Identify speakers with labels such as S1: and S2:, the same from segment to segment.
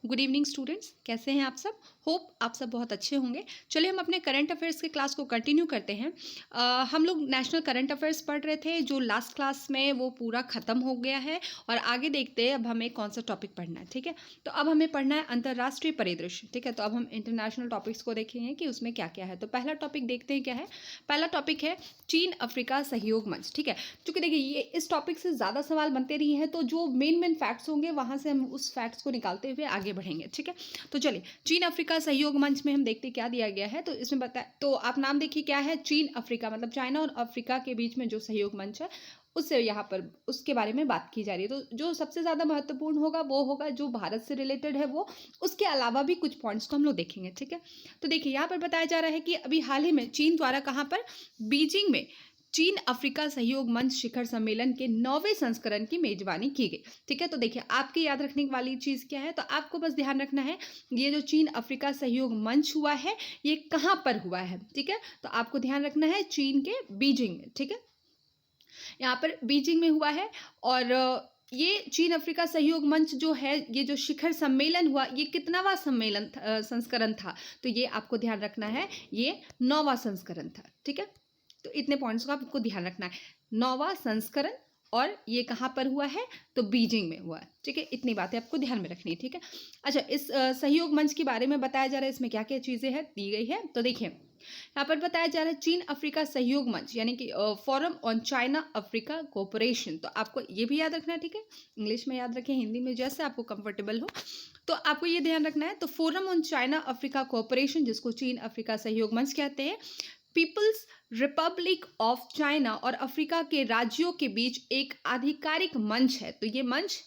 S1: Good evening students, कैसे हैं आप सब। होप आप सब बहुत अच्छे होंगे। चलिए हम अपने करंट अफेयर्स के क्लास को कंटिन्यू करते हैं। हम लोग नेशनल करंट अफेयर्स पढ़ रहे थे, जो लास्ट क्लास में वो पूरा ख़त्म हो गया है और आगे देखते हैं अब हमें कौन सा टॉपिक पढ़ना है। ठीक है, तो अब हमें पढ़ना है अंतर्राष्ट्रीय परिदृश्य। ठीक है, तो अब हम इंटरनेशनल टॉपिक्स को देखेंगे कि उसमें क्या क्या है। तो पहला टॉपिक देखते हैं क्या है। पहला टॉपिक है चीन अफ्रीका सहयोग मंच। ठीक है, चूँकि देखिए ये इस टॉपिक से ज़्यादा सवाल बनते रही हैं, तो जो मेन फैक्ट्स होंगे वहाँ से हम उस फैक्ट्स को निकालते हुए आगे बढ़ेंगे। ठीक है, तो चलिए चीन अफ्रीका सहयोग मंच में हम देखते क्या दिया गया है। तो इसमें बताए, तो आप नाम देखिए क्या है। चीन अफ्रीका मतलब चाइना और अफ्रीका के बीच में जो सहयोग मंच है उससे यहाँ पर उसके बारे में बात की जा रही है। तो जो सबसे ज़्यादा महत्वपूर्ण होगा वो होगा जो भारत से रिलेटेड है वो, उसके अलावा भी कुछ पॉइंट्स को हम लोग देखेंगे। ठीक है, तो देखिए यहाँ पर बताया जा रहा है कि अभी हाल ही में चीन द्वारा कहाँ पर, बीजिंग में चीन अफ्रीका सहयोग मंच शिखर सम्मेलन के 9वें संस्करण की मेजबानी की गई। ठीक है, तो देखिए आपके याद रखने वाली चीज़ क्या है, तो आपको बस ध्यान रखना है ये जो चीन अफ्रीका सहयोग मंच हुआ है ये कहाँ पर हुआ है। ठीक है, तो आपको ध्यान रखना है चीन के बीजिंग में। ठीक है, यहाँ पर बीजिंग में हुआ है। और ये चीन अफ्रीका सहयोग मंच जो है, ये जो शिखर सम्मेलन हुआ, ये कितनावा सम्मेलन संस्करण था, तो ये आपको ध्यान रखना है, ये 9वां संस्करण था। ठीक है, तो इतने पॉइंट्स को आपको ध्यान रखना है, 9वां संस्करण, और ये कहाँ पर हुआ है, तो बीजिंग में हुआ है। ठीक है, इतनी बातें आपको ध्यान में रखनी है। ठीक है, अच्छा इस सहयोग मंच के बारे में बताया जा रहा है, इसमें क्या क्या चीज़ें हैं दी गई है। तो देखिए यहाँ पर बताया जा रहा है चीन अफ्रीका सहयोग मंच यानी कि forum on China Africa cooperation. तो आपको ये भी याद रखना है। ठीक है, इंग्लिश में याद रखें, हिंदी में जैसे आपको कंफर्टेबल हो, तो आपको ये ध्यान रखना है। तो forum on China Africa cooperation, जिसको चीन अफ्रीका सहयोग मंच कहते हैं, पीपल्स रिपब्लिक ऑफ चाइना और अफ्रीका के राज्यों के बीच एक आधिकारिक मंच है। तो ये मंच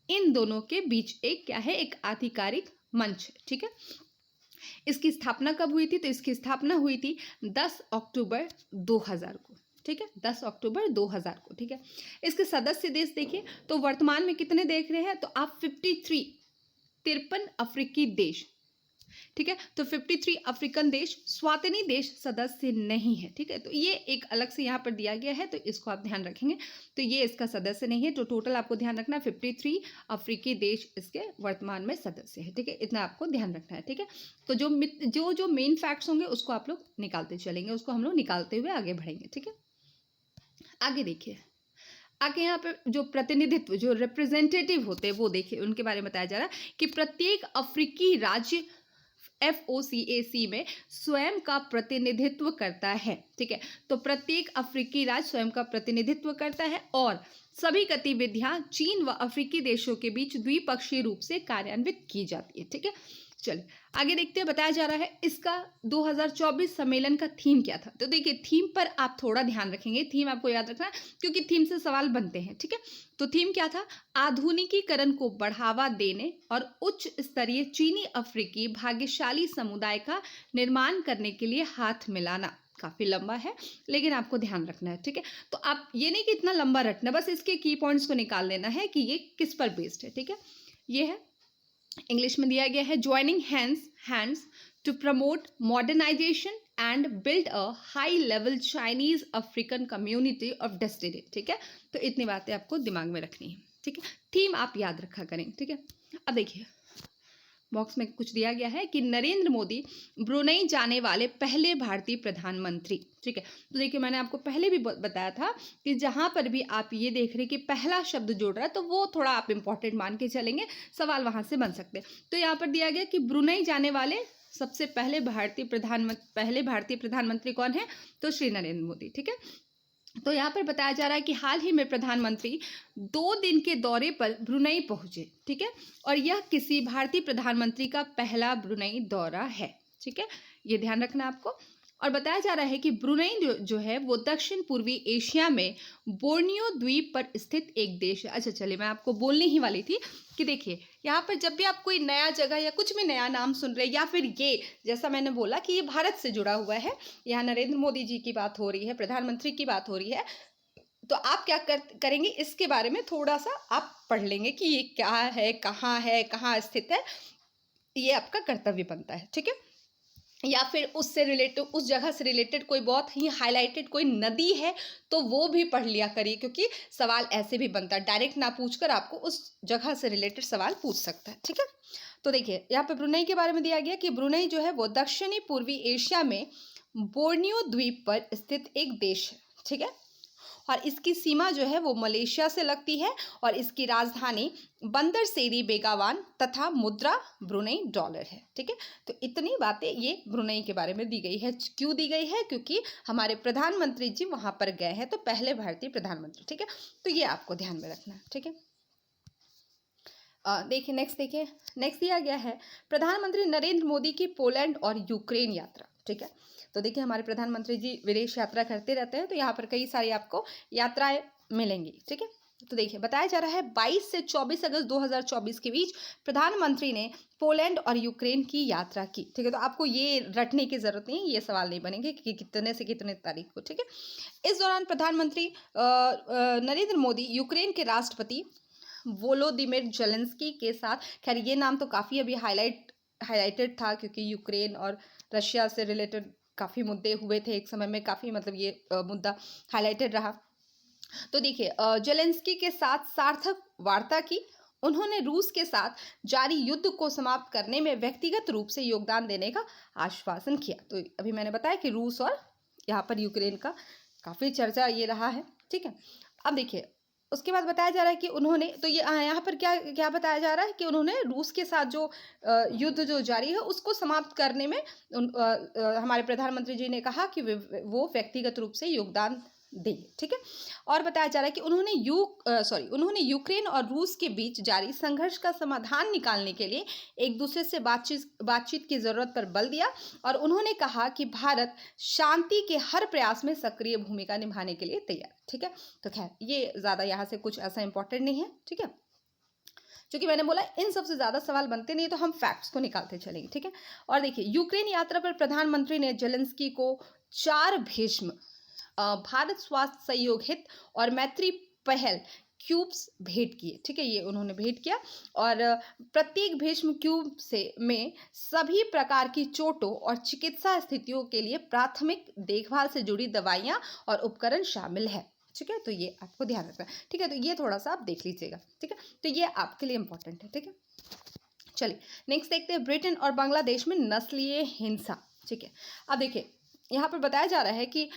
S1: इन दोनों के बीच एक क्या है, एक आधिकारिक मंच है। ठीक है, इसकी स्थापना कब हुई थी, तो इसकी स्थापना हुई थी 10 अक्टूबर 2000 को। ठीक है, 10 अक्टूबर 2000 को। ठीक है, इसके सदस्य देश देखिए तो वर्तमान में कितने देख रहे हैं, तो आप 53 अफ्रीकी देश। ठीक है, तो 53 अफ्रीकन देश, स्वातनी देश सदस्य नहीं है। ठीक है, तो ये एक अलग से यहाँ पर दिया गया है, तो इसको आप ध्यान रखेंगे। तो ये इसका सदस्य नहीं है, तो टोटल आपको ध्यान रखना है 53 अफ्रीकी देश इसके वर्तमान में सदस्य है। ठीक है, इतना आपको ध्यान रखना है। ठीक है, तो जो मेन फैक्ट्स होंगे उसको आप लोग निकालते चलेंगे, उसको हम लोग निकालते हुए आगे बढ़ेंगे। ठीक है, आगे देखिए, आगे यहाँ पे जो प्रतिनिधित्व, जो रिप्रेजेंटेटिव होते हैं वो देखिए, उनके बारे में बताया जा रहा है कि प्रत्येक अफ्रीकी राज्य FOCAC में स्वयं का प्रतिनिधित्व करता है। ठीक है, तो प्रत्येक अफ्रीकी राज्य स्वयं का प्रतिनिधित्व करता है और सभी गतिविधियां चीन व अफ्रीकी देशों के बीच द्विपक्षीय रूप से कार्यान्वित की जाती है। ठीक है, चलिए आगे देखते हैं। बताया जा रहा है इसका 2024 सम्मेलन का थीम क्या था। तो देखिए थीम पर आप थोड़ा ध्यान रखेंगे, थीम आपको याद रखना है क्योंकि थीम से सवाल बनते हैं। ठीक है, तो थीम क्या था, आधुनिकीकरण को बढ़ावा देने और उच्च स्तरीय चीनी अफ्रीकी भाग्यशाली समुदाय का निर्माण करने के लिए हाथ मिलाना। काफ़ी लंबा है लेकिन आपको ध्यान रखना है। ठीक है, तो आप ये नहीं कि इतना लंबा रटना, बस इसके की पॉइंट्स को निकाल लेना है कि ये किस पर बेस्ड है। ठीक है, ये है, इंग्लिश में दिया गया है, joining hands to promote modernisation and build a high level Chinese African community of destiny. ठीक है, तो इतनी बातें आपको दिमाग में रखनी है। ठीक है, थीम आप याद रखा करें। ठीक है, अब देखिए बॉक्स में कुछ दिया गया है कि नरेंद्र मोदी ब्रुनेई जाने वाले पहले भारतीय प्रधानमंत्री। ठीक है, तो देखिए मैंने आपको पहले भी बताया था कि जहां पर भी आप ये देख रहे हैं कि पहला शब्द जुड़ रहा है तो वो थोड़ा आप इंपॉर्टेंट मान के चलेंगे, सवाल वहां से बन सकते हैं। तो यहाँ पर दिया गया कि ब्रुनेई जाने वाले सबसे पहले भारतीय प्रधानमंत्री कौन है, तो श्री नरेंद्र मोदी। ठीक है, तो यहाँ पर बताया जा रहा है कि हाल ही में प्रधानमंत्री 2 दिन के दौरे पर ब्रुनेई पहुंचे। ठीक है, और यह किसी भारतीय प्रधानमंत्री का पहला ब्रुनेई दौरा है। ठीक है, ये ध्यान रखना आपको। और बताया जा रहा है कि ब्रुनेई जो है वो दक्षिण पूर्वी एशिया में बोर्नियो द्वीप पर स्थित एक देश है। अच्छा चलिए, मैं आपको बोलने ही वाली थी कि देखिए यहाँ पर जब भी आप कोई नया जगह या कुछ भी नया नाम सुन रहे हैं, या फिर ये जैसा मैंने बोला कि ये भारत से जुड़ा हुआ है, यहाँ नरेंद्र मोदी जी की बात हो रही है, प्रधानमंत्री की बात हो रही है, तो आप क्या करेंगे, इसके बारे में थोड़ा सा आप पढ़ लेंगे कि ये क्या है, कहाँ स्थित है, ये आपका कर्तव्य बनता है। ठीक है, या फिर उससे रिलेटेड, उस जगह से रिलेटेड कोई बहुत ही हाईलाइटेड कोई नदी है तो वो भी पढ़ लिया करिए, क्योंकि सवाल ऐसे भी बनता है, डायरेक्ट ना पूछकर आपको उस जगह से रिलेटेड सवाल पूछ सकता है। ठीक है, तो देखिए यहाँ पे ब्रुनई के बारे में दिया गया कि ब्रुनई जो है वो दक्षिणी पूर्वी एशिया में बोर्नियो द्वीप पर स्थित एक देश है। ठीक है, और इसकी सीमा जो है वो मलेशिया से लगती है, और इसकी राजधानी बंदर सेरी बेगावान तथा मुद्रा ब्रुनई डॉलर है। ठीक है, तो इतनी बातें ये ब्रुनई के बारे में दी गई है। क्यों दी गई है? क्योंकि हमारे प्रधानमंत्री जी वहां पर गए हैं, तो पहले भारतीय प्रधानमंत्री। ठीक है, तो ये आपको ध्यान में रखना है। ठीक है, देखिए नेक्स्ट दिया गया है प्रधानमंत्री नरेंद्र मोदी की पोलैंड और यूक्रेन यात्रा। ठीक है, तो देखिए हमारे प्रधानमंत्री जी विदेश यात्रा करते रहते हैं, तो यहाँ पर कई सारी आपको यात्राएं मिलेंगी। ठीक है, तो देखिए बताया जा रहा है 22 से 24 अगस्त 2024 के बीच प्रधानमंत्री ने पोलैंड और यूक्रेन की यात्रा की। ठीक है, तो आपको ये रटने की जरूरत नहीं, ये सवाल नहीं बनेंगे कि कितने से कितने तारीख को। ठीक है, इस दौरान प्रधानमंत्री नरेंद्र मोदी यूक्रेन के राष्ट्रपति वोलोदिमिर जेलेंस्की के साथ, खैर ये नाम तो काफ़ी अभी हाईलाइटेड था, क्योंकि यूक्रेन और रशिया से रिलेटेड काफ़ी मुद्दे हुए थे एक समय में, काफ़ी मतलब ये मुद्दा हाईलाइटेड रहा। तो देखिए जेलेंस्की के साथ सार्थक वार्ता की। उन्होंने रूस के साथ जारी युद्ध को समाप्त करने में व्यक्तिगत रूप से योगदान देने का आश्वासन किया। तो अभी मैंने बताया कि रूस और यहाँ पर यूक्रेन का काफ़ी चर्चा ये रहा है। ठीक है, अब देखिए उसके बाद बताया जा रहा है कि उन्होंने, तो ये यहाँ पर क्या क्या बताया जा रहा है कि उन्होंने रूस के साथ जो युद्ध जो जारी है उसको समाप्त करने में हमारे प्रधानमंत्री जी ने कहा कि वो व्यक्तिगत रूप से योगदान देंगे। ठीक है, और बताया जा रहा है कि उन्होंने यूक्रेन और रूस के बीच जारी संघर्ष का समाधान निकालने के लिए एक दूसरे से बातचीत की जरूरत पर बल दिया, और उन्होंने कहा कि भारत शांति के हर प्रयास में सक्रिय भूमिका निभाने के लिए तैयार। ठीक है, तो खैर ये ज़्यादा यहाँ से कुछ ऐसा इंपॉर्टेंट नहीं है। ठीक है, क्योंकि मैंने बोला इन सबसे ज़्यादा सवाल बनते नहीं, तो हम फैक्ट्स को निकालते चलेंगे। ठीक है, और देखिए यूक्रेन यात्रा पर प्रधानमंत्री ने जेलेंस्की को 4 भीष्म भारत स्वास्थ्य सहयोग हित और मैत्री पहल क्यूब्स भेंट किए। ठीक है, ये उन्होंने भेंट किया, और प्रत्येक भीष्म क्यूब में सभी प्रकार की चोटों और चिकित्सा स्थितियों के लिए प्राथमिक देखभाल से जुड़ी दवाइयाँ और उपकरण शामिल है। ठीक है, तो ये आपको ध्यान रखना है। ठीक है, तो ये थोड़ा सा आप देख लीजिएगा। ठीक है, तो ये आपके लिए इंपॉर्टेंट है। ठीक है, चलिए नेक्स्ट देखते हैं ब्रिटेन और बांग्लादेश में नस्लीय हिंसा। ठीक है, अब देखिए यहाँ पर बताया जा रहा है कि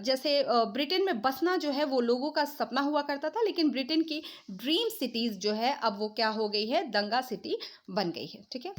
S1: जैसे ब्रिटेन में बसना जो है वो लोगों का सपना हुआ करता था, लेकिन ब्रिटेन की ड्रीम सिटीज़ जो है अब वो क्या हो गई है, दंगा सिटी बन गई है। ठीक है,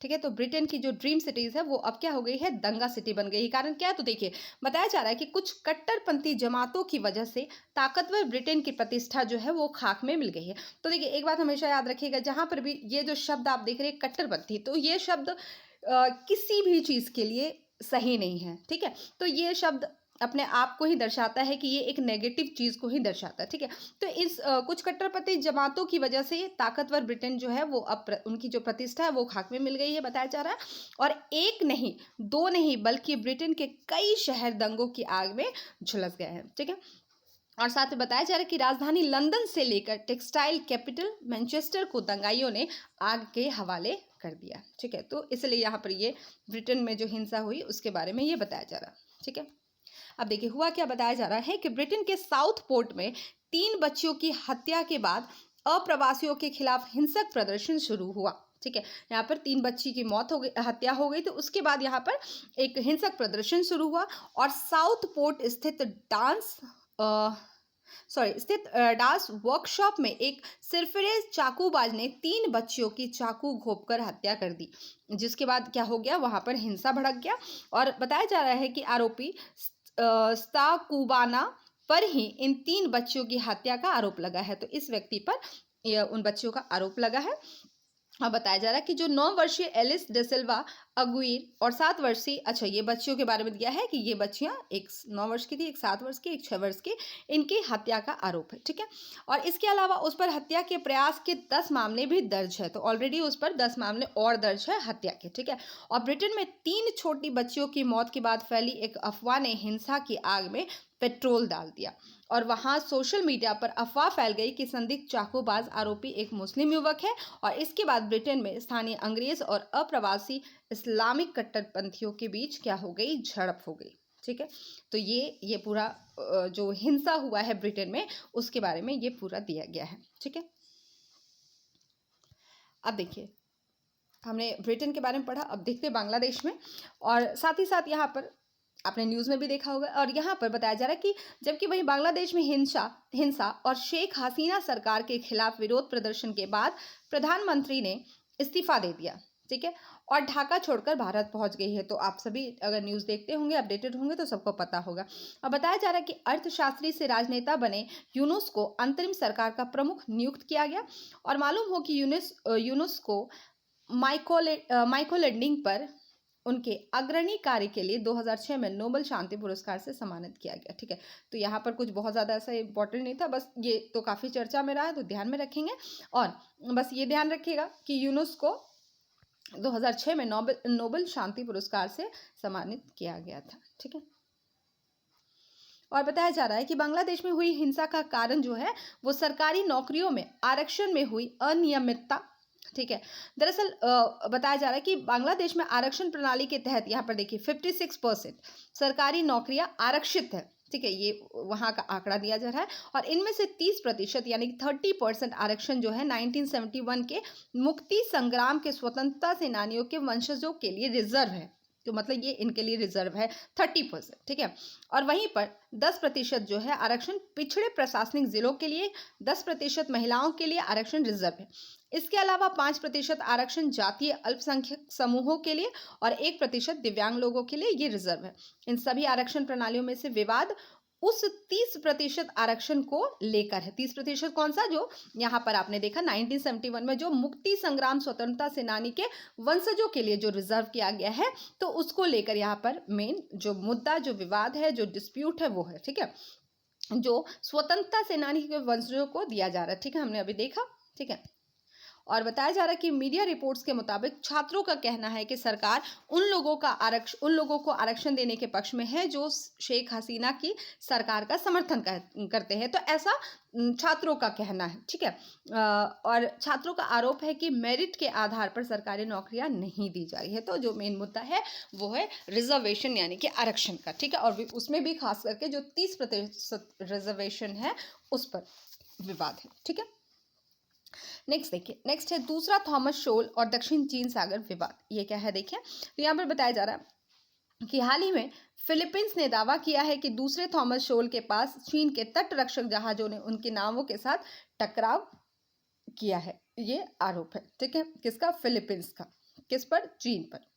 S1: ठीक है, तो ब्रिटेन की जो ड्रीम सिटीज़ है वो अब क्या हो गई है, दंगा सिटी बन गई है। कारण क्या है? तो देखिए बताया जा रहा है कि कुछ कट्टरपंथी जमातों की वजह से ताकतवर ब्रिटेन की प्रतिष्ठा जो है वो खाक में मिल गई है। तो देखिए एक बात हमेशा याद रखिएगा, जहाँ पर भी ये जो शब्द आप देख रहे हैं कट्टरपंथी, तो ये शब्द किसी भी चीज़ के लिए सही नहीं है। ठीक है, तो ये शब्द अपने आप को ही दर्शाता है कि ये एक नेगेटिव चीज़ को ही दर्शाता है। ठीक है, तो इस कुछ कट्टरपंथी जमातों की वजह से ताकतवर ब्रिटेन जो है वो अब उनकी जो प्रतिष्ठा है वो खाक में मिल गई है, बताया जा रहा है। और एक नहीं, दो नहीं, बल्कि ब्रिटेन के कई शहर दंगों की आग में झुलस गए हैं। ठीक है, और साथ में बताया जा रहा है कि राजधानी लंदन से लेकर टेक्सटाइल कैपिटल मैनचेस्टर को दंगाइयों ने आग के हवाले कर दिया। ठीक है, तो इसलिए यहाँ पर ये ब्रिटेन में जो हिंसा हुई उसके बारे में ये बताया जा रहा है। ठीक है, अब देखिए हुआ क्या, बताया जा रहा है कि ब्रिटेन के साउथ पोर्ट में 3 बच्चियों की हत्या के बाद अप्रवासियों के खिलाफ हिंसक प्रदर्शन शुरू हुआ। ठीक है, यहाँ पर 3 बच्ची की हत्या हो गई, तो उसके बाद यहाँ पर एक हिंसक प्रदर्शन शुरू हुआ, और साउथ पोर्ट स्थित डांस वर्कशॉप में एक सिरफिरेज चाकूबाज ने 3 बच्चियों की चाकू घोंपकर हत्या कर दी, जिसके बाद क्या हो गया, वहां पर हिंसा भड़क गया। और बताया जा रहा है कि आरोपी स्ताकुबाना पर ही इन 3 बच्चियों की हत्या का आरोप लगा है। तो इस व्यक्ति पर उन बच्चियों का आरोप लगा है। अब बताया जा रहा है कि जो 9 वर्षीय एलिस डिसिल्वा अगुइर और 7 वर्षीय, अच्छा ये बच्चियों के बारे में दिया है कि ये बच्चियां, एक 9 वर्ष की थी, एक 7 वर्ष की, एक 6 वर्ष की, इनकी हत्या का आरोप है। ठीक है, और इसके अलावा उस पर हत्या के प्रयास के 10 मामले भी दर्ज है, तो ऑलरेडी उस पर 10 मामले और दर्ज है हत्या के। ठीक है, और ब्रिटेन में 3 छोटी बच्चियों की मौत के बाद फैली एक अफवाह ने हिंसा की आग में पेट्रोल डाल दिया, और वहाँ सोशल मीडिया पर अफवाह फैल गई कि संदिग्ध चाकूबाज आरोपी एक मुस्लिम युवक है और इसके बाद ब्रिटेन में स्थानीय अंग्रेज और अप्रवासी इस्लामिक कट्टरपंथियों के बीच क्या हो गई, झड़प हो गई। ठीक है, तो ये पूरा जो हिंसा हुआ है ब्रिटेन में उसके बारे में ये पूरा दिया गया है। ठीक है, अब देखिए हमने ब्रिटेन के बारे में पढ़ा, अब देखते हैं बांग्लादेश में। और साथ ही साथ यहाँ पर आपने न्यूज़ में भी देखा होगा और यहाँ पर बताया जा रहा है कि जबकि वहीं बांग्लादेश में हिंसा और शेख हसीना सरकार के खिलाफ विरोध प्रदर्शन के बाद प्रधानमंत्री ने इस्तीफा दे दिया। ठीक है, और ढाका छोड़कर भारत पहुंच गई है। तो आप सभी अगर न्यूज़ देखते होंगे, अपडेटेड होंगे तो सबको पता होगा। अब बताया जा रहा है कि अर्थशास्त्री से राजनेता बने यूनुस को अंतरिम सरकार का प्रमुख नियुक्त किया गया और मालूम हो कि यूनुस को माइक्रोलैंडिंग पर उनके अग्रणी कार्य के लिए 2006 में नोबेल शांति पुरस्कार से सम्मानित किया गया। ठीक है, तो यहाँ पर कुछ बहुत ज़्यादा ऐसा इंपॉर्टेंट नहीं था, बस ये तो काफ़ी चर्चा में रहा है तो ध्यान में रखेंगे। और बस ये ध्यान रखिएगा कि यूनुस को 2006 में नोबेल शांति पुरस्कार से सम्मानित किया गया था। ठीक है, और बताया जा रहा है कि बांग्लादेश में हुई हिंसा का कारण जो है वो सरकारी नौकरियों में आरक्षण में हुई अनियमितता। ठीक है, दरअसल बताया जा रहा है कि बांग्लादेश में आरक्षण प्रणाली के तहत यहाँ पर देखिए 56% सरकारी नौकरियां आरक्षित है। ठीक है, ये वहाँ का आंकड़ा दिया जा रहा है और इनमें से 30% यानी कि 30% आरक्षण जो है 1971 के मुक्ति संग्राम के स्वतंत्रता सेनानियों के वंशजों के लिए रिजर्व है। तो मतलब ये इनके लिए रिजर्व है 30%। ठीक है, और वहीं पर 10% जो है आरक्षण पिछड़े प्रशासनिक जिलों के लिए, 10% महिलाओं के लिए आरक्षण रिजर्व है। इसके अलावा 5% आरक्षण जातीय अल्पसंख्यक समूहों के लिए और 1% दिव्यांग लोगों के लिए ये रिजर्व है। इन सभी आरक्षण प्रणालियों में से विवाद उस 30% आरक्षण को लेकर है। 30% कौन सा, जो यहाँ पर आपने देखा 1971 में जो मुक्ति संग्राम स्वतंत्रता सेनानी के वंशजों के लिए जो रिजर्व किया गया है, तो उसको लेकर यहाँ पर मेन जो मुद्दा, जो विवाद है, जो डिस्प्यूट है वो है। ठीक है, जो स्वतंत्रता सेनानी के वंशजों को दिया जा रहा है। ठीक है, हमने अभी देखा। ठीक है, और बताया जा रहा है कि मीडिया रिपोर्ट्स के मुताबिक छात्रों का कहना है कि सरकार उन लोगों को आरक्षण देने के पक्ष में है जो शेख हसीना की सरकार का समर्थन करते हैं। तो ऐसा छात्रों का कहना है। ठीक है, और छात्रों का आरोप है कि मेरिट के आधार पर सरकारी नौकरियां नहीं दी जा रही है। तो जो मेन मुद्दा है वो है रिजर्वेशन यानी कि आरक्षण का। ठीक है, और उसमें भी खास करके जो 30% रिजर्वेशन है उस पर विवाद है। ठीक है, नेक्स्ट देखिए, नेक्स्ट है दूसरा थॉमस शोल और दक्षिण चीन सागर विवाद। ये क्या है देखिए, तो यहाँ पर बताया जा रहा है कि हाल ही में फिलीपींस ने दावा किया है कि दूसरे थॉमस शोल के पास चीन के तटरक्षक जहाजों ने उनकी नावों के साथ टकराव किया है। ये आरोप है। ठीक है, किसका, फिलीपींस का। किस पर, चीन पर।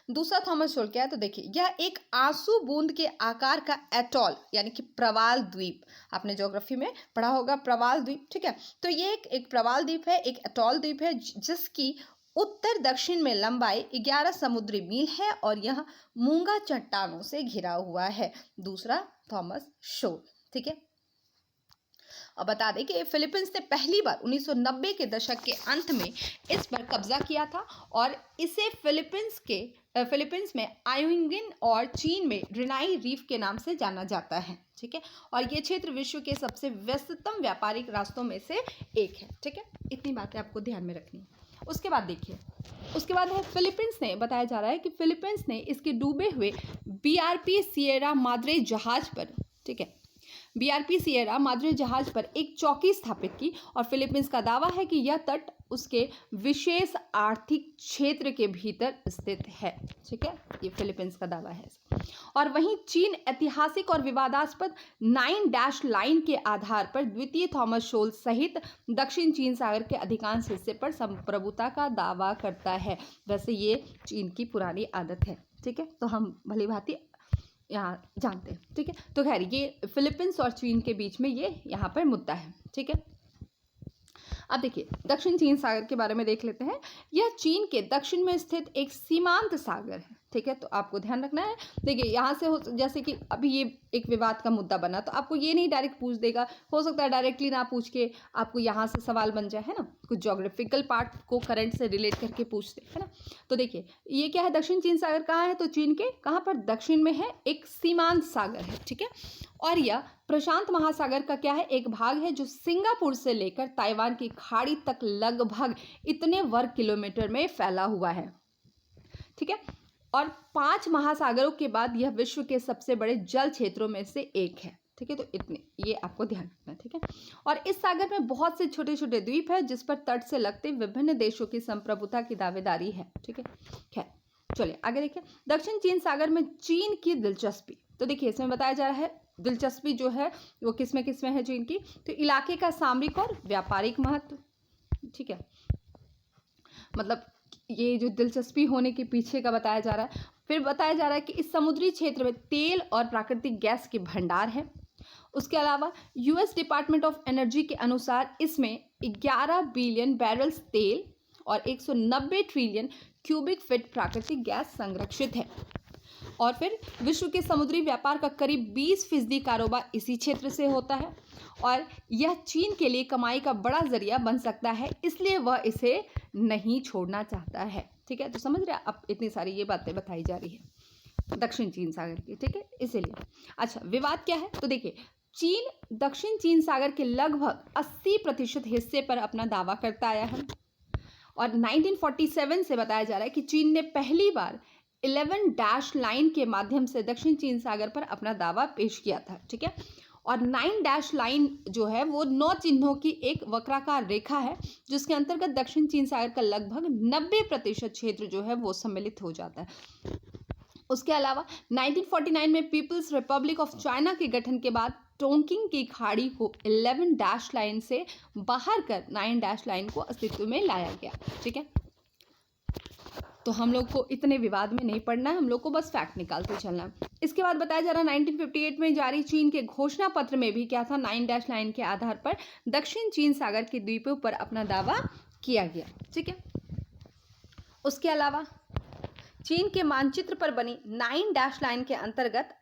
S1: दूसरा थॉमस शोल क्या है, तो देखिए यह एक आंसू बूंद के आकार का एटॉल यानी कि प्रवाल द्वीप, आपने ज्योग्राफी में पढ़ा होगा प्रवाल द्वीप। ठीक है, तो ये एक प्रवाल द्वीप है, एक एटॉल द्वीप है जिसकी उत्तर दक्षिण में लंबाई 11 समुद्री मील है और यह मूंगा चट्टानों से घिरा हुआ है। दूसरा थॉमस शोल। ठीक है, अब बता दें कि फिलीपींस ने पहली बार 1990 के दशक के अंत में इस पर कब्जा किया था और इसे फिलीपींस में आयुंगिन और चीन में रिनाई रीफ के नाम से जाना जाता है। ठीक है, और ये क्षेत्र विश्व के सबसे व्यस्ततम व्यापारिक रास्तों में से एक है। ठीक है, इतनी बातें आपको ध्यान में रखनी है। उसके बाद देखिए, उसके बाद है फिलीपींस ने, बताया जा रहा है कि फिलीपींस ने इसके डूबे हुए बीआरपी सिएरा माद्रे जहाज पर, ठीक है, बीआरपी सिएरा माद्रे जहाज पर एक चौकी स्थापित की और फिलीपींस का दावा है कि यह तट उसके विशेष आर्थिक क्षेत्र के भीतर स्थित है। ठीक है, ये फिलीपींस का दावा है। और वहीं चीन ऐतिहासिक और विवादास्पद 9 डैश लाइन के आधार पर द्वितीय थॉमस शोल सहित दक्षिण चीन सागर के अधिकांश हिस्से पर संप्रभुता का दावा करता है। वैसे ये चीन की पुरानी आदत है। ठीक है, तो हम भली भांति यहाँ जानते हैं। ठीक है, तो खैर ये फिलीपींस और चीन के बीच में ये यहाँ पर मुद्दा है। ठीक है, अब देखिए दक्षिण चीन सागर के बारे में देख लेते हैं। यह चीन के दक्षिण में स्थित एक सीमांत सागर है। ठीक है, तो आपको ध्यान रखना है। देखिए यहाँ से जैसे कि अभी ये एक विवाद का मुद्दा बना, तो आपको ये नहीं डायरेक्ट पूछ देगा, हो सकता है डायरेक्टली ना पूछ के आपको यहाँ से सवाल बन जाए, है ना, कुछ ज्योग्राफिकल पार्ट को करंट से रिलेट करके पूछते, है ना। तो देखिए ये क्या है, दक्षिण चीन सागर कहाँ है, तो चीन के कहाँ पर, दक्षिण में है, एक सीमांत सागर है, ठीक है। और यह प्रशांत महासागर का क्या है, एक भाग है जो सिंगापुर से लेकर ताइवान की खाड़ी तक लगभग इतने वर्ग किलोमीटर में फैला हुआ है, ठीक है। और 5 महासागरों के बाद यह विश्व के सबसे बड़े जल क्षेत्रों में से एक है, ठीक है। तो इतने ये आपको ध्यान रखना है, ठीक है। और इस सागर में बहुत से छोटे छोटे द्वीप है जिस पर तट से लगते विभिन्न देशों की संप्रभुता की दावेदारी है, ठीक है। खैर चलिए आगे देखिए, दक्षिण चीन सागर में चीन की दिलचस्पी। तो देखिए इसमें बताया जा रहा है दिलचस्पी जो है वो किसमें है चीन की, तो इलाके का सामरिक और व्यापारिक महत्व, ठीक है। मतलब ये जो दिलचस्पी होने के पीछे का बताया जा रहा है। फिर बताया जा रहा है कि इस समुद्री क्षेत्र में तेल और प्राकृतिक गैस के भंडार है। उसके अलावा यूएस डिपार्टमेंट ऑफ एनर्जी के अनुसार इसमें 11 बिलियन बैरल्स तेल और 190 ट्रिलियन क्यूबिक फीट प्राकृतिक गैस संरक्षित है। और फिर विश्व के समुद्री व्यापार का करीब 20% कारोबार इसी क्षेत्र से होता है और यह चीन के लिए कमाई का बड़ा जरिया बन सकता है, इसलिए वह इसे नहीं छोड़ना चाहता है, ठीक है। तो समझ रहे हैं, अब इतनी सारी ये बातें बताई जा रही है दक्षिण चीन सागर की, ठीक है, इसीलिए। अच्छा विवाद क्या है, तो देखिए चीन दक्षिण चीन सागर के लगभग 80% हिस्से पर अपना दावा करता आया है और 1947 से बताया जा रहा है कि चीन ने पहली बार 11 डैश लाइन के माध्यम से दक्षिण चीन सागर पर अपना दावा पेश किया था, ठीक है। और 9 डैश लाइन जो है वो 9 चिन्हों की एक वक्राकार रेखा है जिसके अंतर्गत दक्षिण चीन सागर का लगभग 90% क्षेत्र जो है वो सम्मिलित हो जाता है। उसके अलावा 1949 में पीपल्स रिपब्लिक ऑफ चाइना के गठन के बाद टोंकिंग की खाड़ी को 11 डैश लाइन से बाहर कर 9 डैश लाइन को अस्तित्व में लाया गया, ठीक है। तो हम लोग को इतने विवाद में नहीं पड़ना है, हम लोग को बस फैक्ट निकालते चलना है। इसके बाद बताया जा रहा है 1958 में जारी चीन के घोषणा पत्र में भी क्या था, 9 डैश लाइन के आधार पर दक्षिण चीन सागर के द्वीपों पर अपना दावा किया गया, ठीक है। उसके अलावा चीन के मानचित्र पर बनी 9 डैश लाइन के अंतर्गत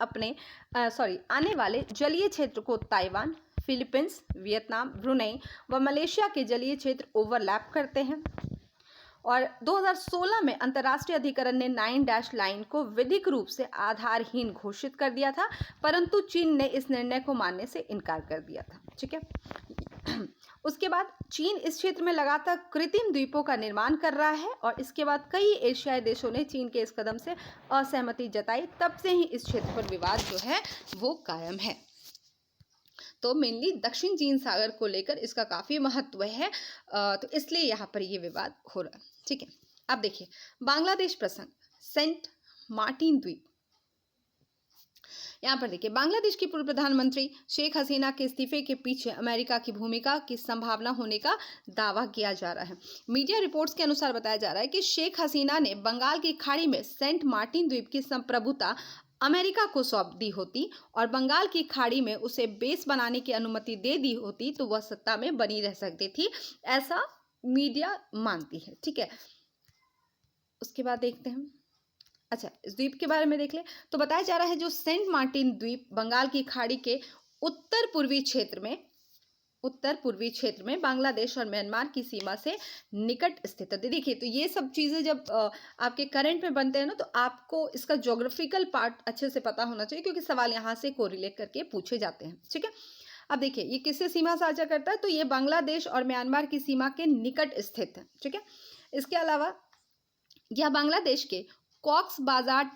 S1: आने वाले जलीय क्षेत्र को ताइवान, फिलीपींस, वियतनाम, ब्रुनेई व मलेशिया के जलीय क्षेत्र ओवरलैप करते हैं। और 2016 में अंतर्राष्ट्रीय अधिकरण ने 9 डैश लाइन को विधिक रूप से आधारहीन घोषित कर दिया था, परंतु चीन ने इस निर्णय को मानने से इनकार कर दिया था, ठीक है। उसके बाद चीन इस क्षेत्र में लगातार कृत्रिम द्वीपों का निर्माण कर रहा है और इसके बाद कई एशियाई देशों ने चीन के इस कदम से असहमति जताई, तब से ही इस क्षेत्र पर विवाद जो है वो कायम है। तो मेनली दक्षिण चीन सागर को लेकर इसका काफ़ी महत्व है, तो इसलिए यहाँ पर ये विवाद हो रहा है, ठीक है। अब देखिए बांग्लादेश प्रसंग, सेंट मार्टिन द्वीप। यहाँ पर देखिए बांग्लादेश की पूर्व प्रधानमंत्री शेख हसीना के इस्तीफे के पीछे अमेरिका की भूमिका की संभावना होने का दावा किया जा रहा है। मीडिया रिपोर्ट्स के अनुसार बताया जा रहा है कि शेख हसीना ने बंगाल की खाड़ी में सेंट मार्टिन द्वीप की संप्रभुता अमेरिका को सौंप दी होती और बंगाल की खाड़ी में उसे बेस बनाने की अनुमति दे दी होती तो वह सत्ता में बनी रह सकती थी, ऐसा मीडिया मानती है, ठीक है। उसके बाद देखते हैं, अच्छा इस द्वीप के बारे में देख ले, तो बताया जा रहा है जो सेंट मार्टिन द्वीप बंगाल की खाड़ी के उत्तर पूर्वी क्षेत्र में बांग्लादेश और म्यांमार की सीमा से निकट स्थित है। देखिए तो ये सब चीज़ें जब आपके करंट में बनते हैं ना, तो आपको इसका ज्योग्राफिकल पार्ट अच्छे से पता होना चाहिए क्योंकि सवाल यहाँ से कोरिलेट करके पूछे जाते हैं, ठीक है। अब देखिए ये किससे सीमा साझा करता है, तो ये बांग्लादेश और म्यांमार की सीमा के निकट स्थित है, ठीक है। इसके अलावा यह बांग्लादेश के कॉक्स बाजार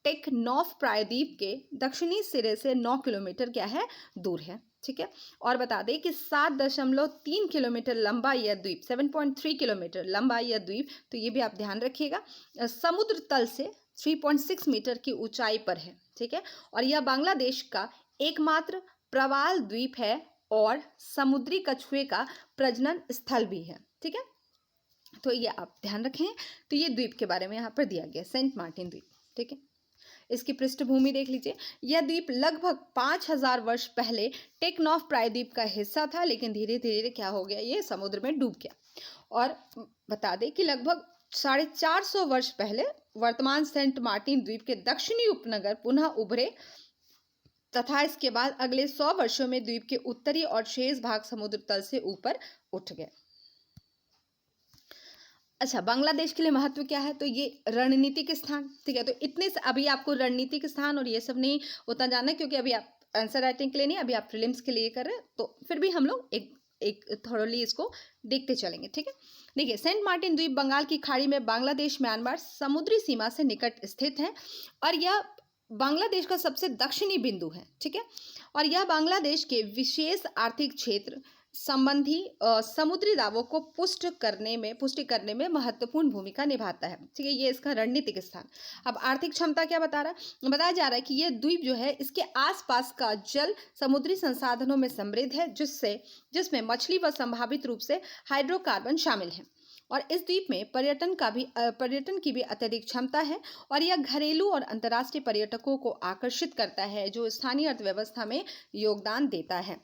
S1: टेक्नॉफ प्रायद्वीप के दक्षिणी सिरे से 9 किलोमीटर क्या है दूर है, ठीक है। और बता दें कि 7.3 किलोमीटर लंबा यह द्वीप, 7.3 किलोमीटर लंबा यह द्वीप, तो ये भी आप ध्यान रखिएगा, समुद्र तल से 3.6 मीटर की ऊंचाई पर है, ठीक है। और यह बांग्लादेश का एकमात्र प्रवाल द्वीप है और समुद्री कछुए का प्रजनन स्थल भी है, ठीक है। तो ये आप ध्यान रखें। तो ये द्वीप के बारे में यहाँ पर दिया गया सेंट मार्टिन द्वीप, ठीक है। इसकी पृष्ठभूमि देख लीजिए, यह द्वीप लगभग 5000 वर्ष पहले टेक्नॉफ प्रायद्वीप का हिस्सा था, लेकिन धीरे धीरे क्या हो गया, ये समुद्र में डूब गया। और बता दें कि लगभग 450 वर्ष पहले वर्तमान सेंट मार्टिन द्वीप के दक्षिणी उपनगर पुनः उभरे तथा इसके बाद अगले 100 वर्षों में द्वीप के उत्तरी और शेष भाग समुद्र तल से ऊपर उठ गए। अच्छा, बांग्लादेश के लिए महत्व क्या है? तो ये रणनीतिक स्थान, ठीक है। तो इतने से अभी आपको रणनीतिक स्थान और ये सब नहीं उतना जानना है, क्योंकि अभी आप आंसर राइटिंग के लिए नहीं, अभी आप प्रीलिम्स के लिए कर रहे हैं, तो फिर भी हम लोग एक थोड़ली इसको देखते चलेंगे, ठीक है। देखिए, सेंट मार्टिन द्वीप बंगाल की खाड़ी में बांग्लादेश म्यांमार समुद्री सीमा से निकट स्थित है और यह बांग्लादेश का सबसे दक्षिणी बिंदु है, ठीक है। और यह बांग्लादेश के विशेष आर्थिक क्षेत्र संबंधी समुद्री दावों को पुष्टि करने में महत्वपूर्ण भूमिका निभाता है, ठीक है। ये इसका रणनीतिक स्थान। अब आर्थिक क्षमता क्या बता रहा है? बताया जा रहा है कि यह द्वीप जो है इसके आसपास का जल समुद्री संसाधनों में समृद्ध है, जिसमें मछली व संभावित रूप से हाइड्रोकार्बन शामिल है। और इस द्वीप में पर्यटन की भी अत्यधिक क्षमता है और यह घरेलू और अंतर्राष्ट्रीय पर्यटकों को आकर्षित करता है, जो स्थानीय अर्थव्यवस्था में योगदान देता है।